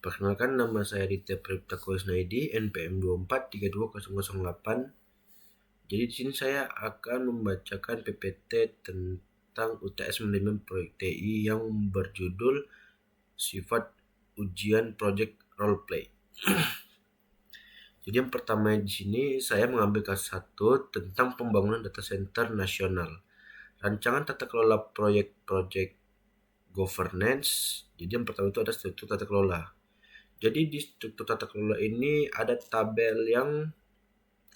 Perkenalkan, nama saya Aditya Pripta Kusnaidi, NPM 24320008. Jadi di sini saya akan membacakan PPT tentang UTS Manajemen Proyek TI yang berjudul Sifat Ujian Project Roleplay. Jadi yang pertama di sini saya mengambil kelas 1 tentang pembangunan data center nasional. Rancangan tata kelola proyek governance. Jadi yang pertama itu ada struktur tata kelola. Jadi di struktur tata kelola ini ada tabel yang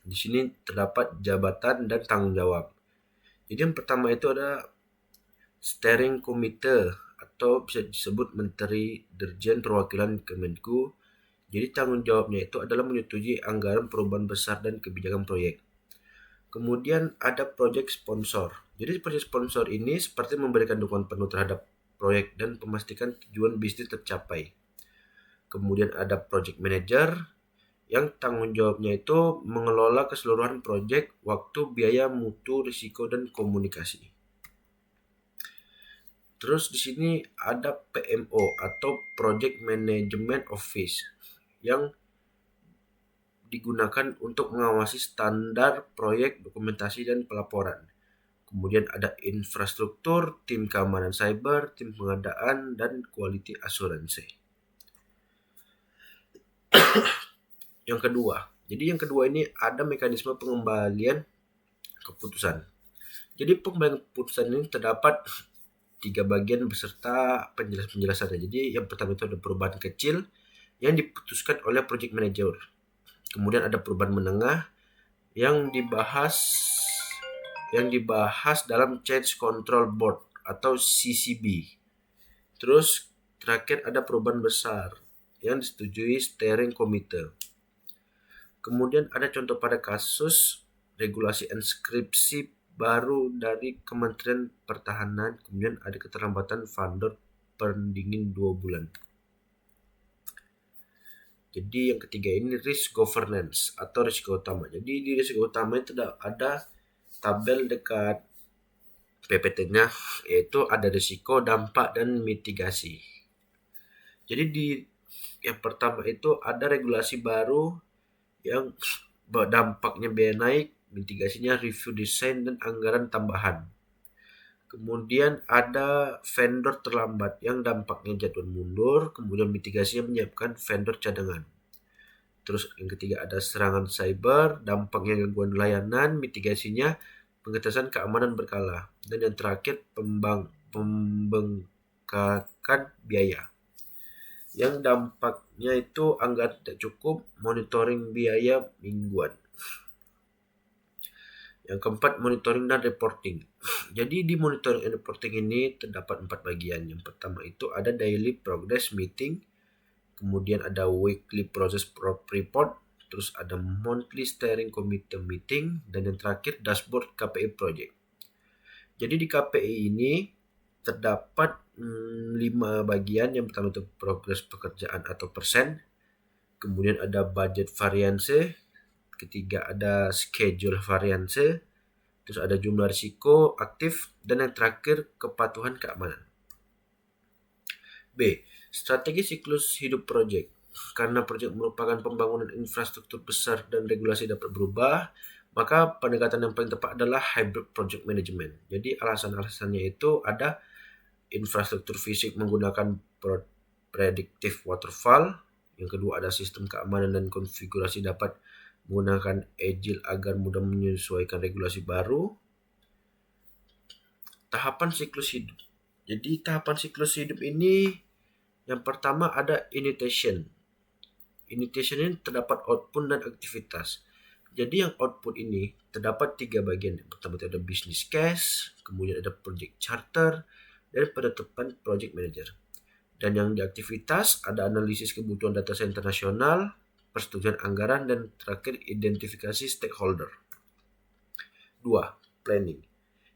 di sini terdapat jabatan dan tanggung jawab. Jadi yang pertama itu ada steering committee atau bisa disebut menteri dirjen perwakilan Kemenku. Jadi tanggung jawabnya itu adalah menyetujui anggaran perubahan besar dan kebijakan proyek. Kemudian ada project sponsor. Jadi project sponsor ini seperti memberikan dukungan penuh terhadap proyek dan memastikan tujuan bisnis tercapai. Kemudian ada project manager yang tanggung jawabnya itu mengelola keseluruhan proyek, waktu, biaya, mutu, risiko, dan komunikasi. Terus di sini ada PMO atau Project Management Office yang digunakan untuk mengawasi standar proyek, dokumentasi, dan pelaporan. Kemudian ada infrastruktur, tim keamanan cyber, tim pengadaan, dan quality assurance. Yang kedua ini ada mekanisme pengembalian keputusan. Jadi pengembalian keputusan ini terdapat 3 bagian beserta penjelasannya. Jadi yang pertama itu ada perubahan kecil yang diputuskan oleh project manager. Kemudian ada perubahan menengah yang dibahas dalam change control board atau CCB. Terus terakhir ada perubahan besar yang disetujui steering committee. Kemudian ada contoh pada kasus regulasi inskripsi baru dari Kementerian Pertahanan. Kemudian ada keterlambatan vendor pendingin 2 bulan. Jadi yang ketiga ini risk governance atau risiko utama. Jadi di risiko utama itu ada tabel dekat PPT-nya, yaitu ada risiko, dampak, dan mitigasi. Jadi di yang pertama itu ada regulasi baru yang dampaknya biaya naik, mitigasinya review desain dan anggaran tambahan. Kemudian ada vendor terlambat yang dampaknya jadwal mundur, kemudian mitigasinya menyiapkan vendor cadangan. Terus yang ketiga ada serangan cyber, dampaknya gangguan layanan, mitigasinya pengetesan keamanan berkala. Dan yang terakhir pembengkakan biaya. Yang dampaknya itu anggaran tidak cukup, monitoring biaya mingguan. Yang keempat, monitoring dan reporting. Jadi di monitoring dan reporting ini terdapat 4 bagian. Yang pertama itu ada daily progress meeting, kemudian ada weekly process report, terus ada monthly steering committee meeting, dan yang terakhir dashboard KPI project. Jadi di KPI ini terdapat 5 bagian. Yang pertama itu progres pekerjaan atau persen, kemudian ada budget variance, ketiga ada schedule variance, terus ada jumlah risiko aktif, dan yang terakhir kepatuhan keamanan. B. Strategi siklus hidup proyek. Karena proyek merupakan pembangunan infrastruktur besar dan regulasi dapat berubah, maka pendekatan yang paling tepat adalah hybrid project management. Jadi alasan-alasannya itu ada infrastruktur fisik menggunakan predictive waterfall. Yang kedua ada sistem keamanan dan konfigurasi dapat menggunakan agile agar mudah menyesuaikan regulasi baru. Tahapan siklus hidup. Jadi tahapan siklus hidup ini yang pertama ada initiation. Initiation ini terdapat output dan aktivitas. Jadi yang output ini terdapat 3 bagian. Yang pertama itu ada business case, kemudian ada project charter, dan penetapan project manager. Dan yang di aktivitas ada analisis kebutuhan data center nasional, persetujuan anggaran, dan terakhir identifikasi stakeholder. 2. Planning.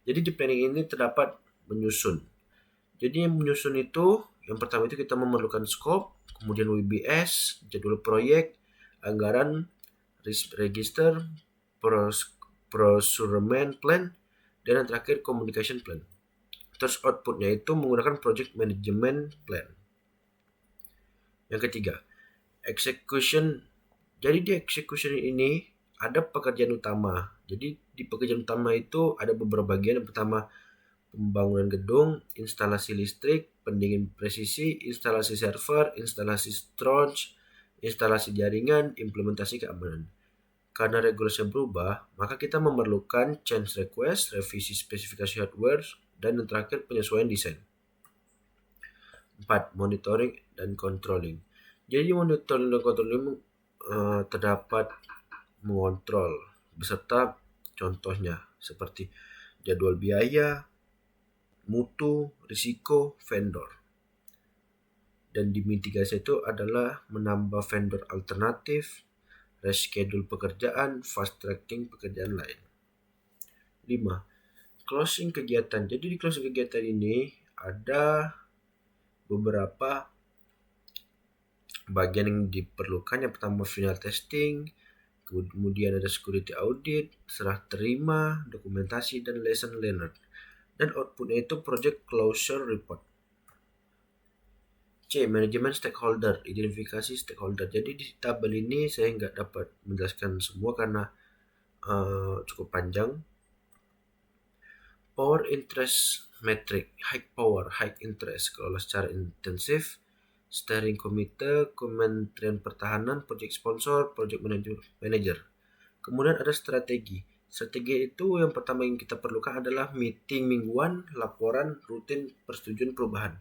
Jadi di planning ini terdapat menyusun. Jadi yang menyusun itu yang pertama itu kita memerlukan scope, kemudian WBS, jadwal proyek, anggaran, risk register, procurement plan, dan yang terakhir communication plan. Terus outputnya itu menggunakan project management plan. Yang ketiga, execution. Jadi di execution ini ada pekerjaan utama. Jadi di pekerjaan utama itu ada beberapa bagian. Yang pertama, pembangunan gedung, instalasi listrik, pendingin presisi, instalasi server, instalasi storage, instalasi jaringan, implementasi keamanan. Karena regulasi berubah, maka kita memerlukan change request, revisi spesifikasi hardware, dan yang terakhir penyesuaian desain. 4. Monitoring dan controlling. Jadi monitoring dan controlling terdapat mengontrol beserta contohnya seperti jadwal biaya, mutu, risiko, vendor. Dan dimitigasi itu adalah menambah vendor alternatif, reschedule pekerjaan, fast tracking pekerjaan lain. 5. Closing kegiatan. Jadi di closing kegiatan ini ada beberapa bagian yang diperlukan. Yang pertama final testing, kemudian ada security audit, serah terima, dokumentasi, dan lesson learned. Dan outputnya itu project closure report. C. Manajemen stakeholder, identifikasi stakeholder. Jadi di tabel ini saya nggak dapat menjelaskan semua karena cukup panjang. Power interest metric, high power, high interest, kelola secara intensif, steering committee, Kementerian Pertahanan, project sponsor, project manager. Kemudian ada strategi. Strategi itu yang pertama yang kita perlukan adalah meeting mingguan, laporan rutin persetujuan perubahan.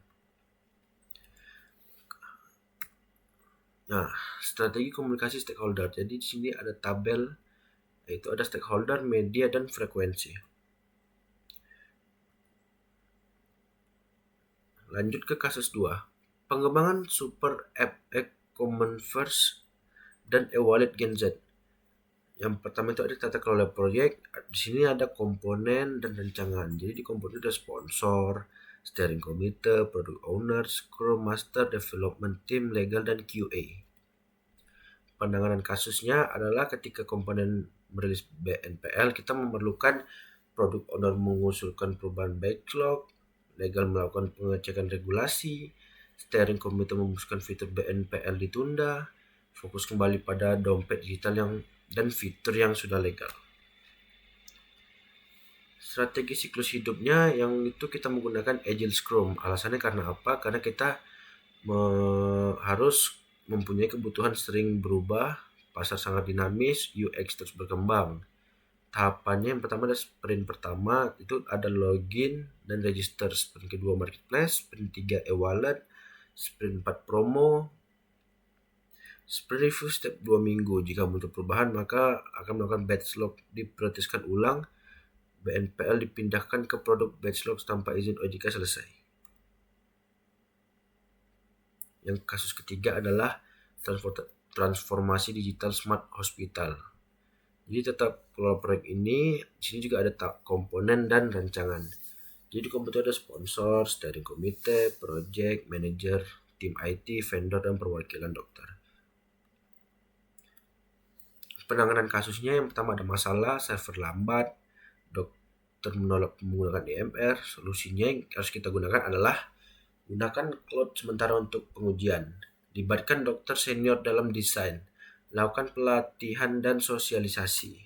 Nah, strategi komunikasi stakeholder. Jadi di sini ada tabel, yaitu ada stakeholder, media, dan frekuensi. Lanjut ke kasus 2. Pengembangan Super App Commonverse dan e-wallet Gen Z. Yang pertama itu ada tata kelola proyek. Di sini ada komponen dan rancangan. Jadi di komponen ada sponsor, steering committee, product owner, scrum master, development team, legal, dan QA. Penanganan kasusnya adalah ketika komponen merilis BNPL, kita memerlukan product owner mengusulkan perubahan backlog, legal melakukan pengecekan regulasi, steering committee memutuskan fitur BNPL ditunda, fokus kembali pada dompet digital dan fitur yang sudah legal. Strategi siklus hidupnya yang itu kita menggunakan Agile Scrum. Alasannya karena apa? Karena kita harus mempunyai kebutuhan sering berubah, pasar sangat dinamis, UX terus berkembang. Tahapannya yang pertama ada sprint pertama itu ada login dan register, sprint kedua marketplace, sprint 3 e-wallet, sprint 4 promo, sprint review setiap 2 minggu. Jika muncul perubahan maka akan melakukan backlog diprioritaskan ulang, BNPL dipindahkan ke produk backlog tanpa izin OJK selesai. Yang kasus ketiga adalah transformasi digital smart hospital. Jadi tetap kelola proyek ini, di sini juga ada komponen dan rancangan. Jadi di komponen ada sponsor, steering committee, project, manager, tim IT, vendor, dan perwakilan dokter. Penanganan kasusnya yang pertama ada masalah, server lambat, dokter menolak menggunakan EMR. Solusinya yang harus kita gunakan adalah gunakan cloud sementara untuk pengujian. Libatkan dokter senior dalam desain. Lakukan pelatihan dan sosialisasi.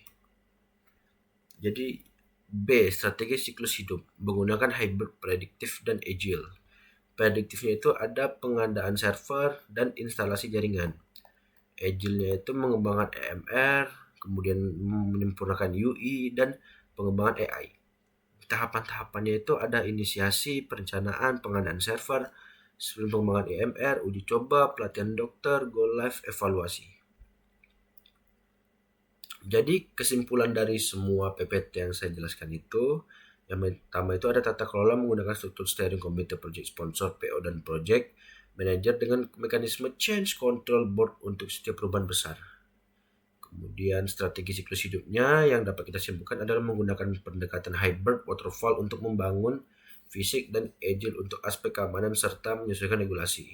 Jadi B. Strategi siklus hidup menggunakan hybrid, prediktif, dan agile. Prediktifnya itu ada pengadaan server dan instalasi jaringan. Agile-nya itu mengembangkan EMR, kemudian menyempurnakan UI, dan pengembangan AI. Tahapan-tahapannya itu ada inisiasi, perencanaan, pengadaan server, sebelum pengembangan EMR, uji coba, pelatihan dokter, go live, evaluasi. Jadi kesimpulan dari semua PPT yang saya jelaskan itu, yang pertama itu ada tata kelola menggunakan struktur steering committee, project sponsor, PO, dan project manager dengan mekanisme change control board untuk setiap perubahan besar. Kemudian strategi siklus hidupnya yang dapat kita simpulkan adalah menggunakan pendekatan hybrid waterfall untuk membangun fisik dan agile untuk aspek keamanan serta menyesuaikan regulasi.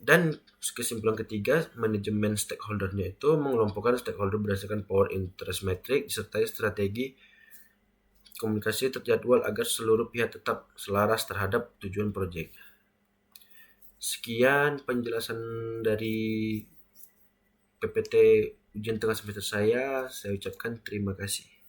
Dan kesimpulan ketiga, manajemen stakeholdernya itu mengelompokkan stakeholder berdasarkan power interest metric disertai strategi komunikasi terjadwal agar seluruh pihak tetap selaras terhadap tujuan proyek. Sekian penjelasan dari PPT ujian tengah semester saya. Saya ucapkan terima kasih.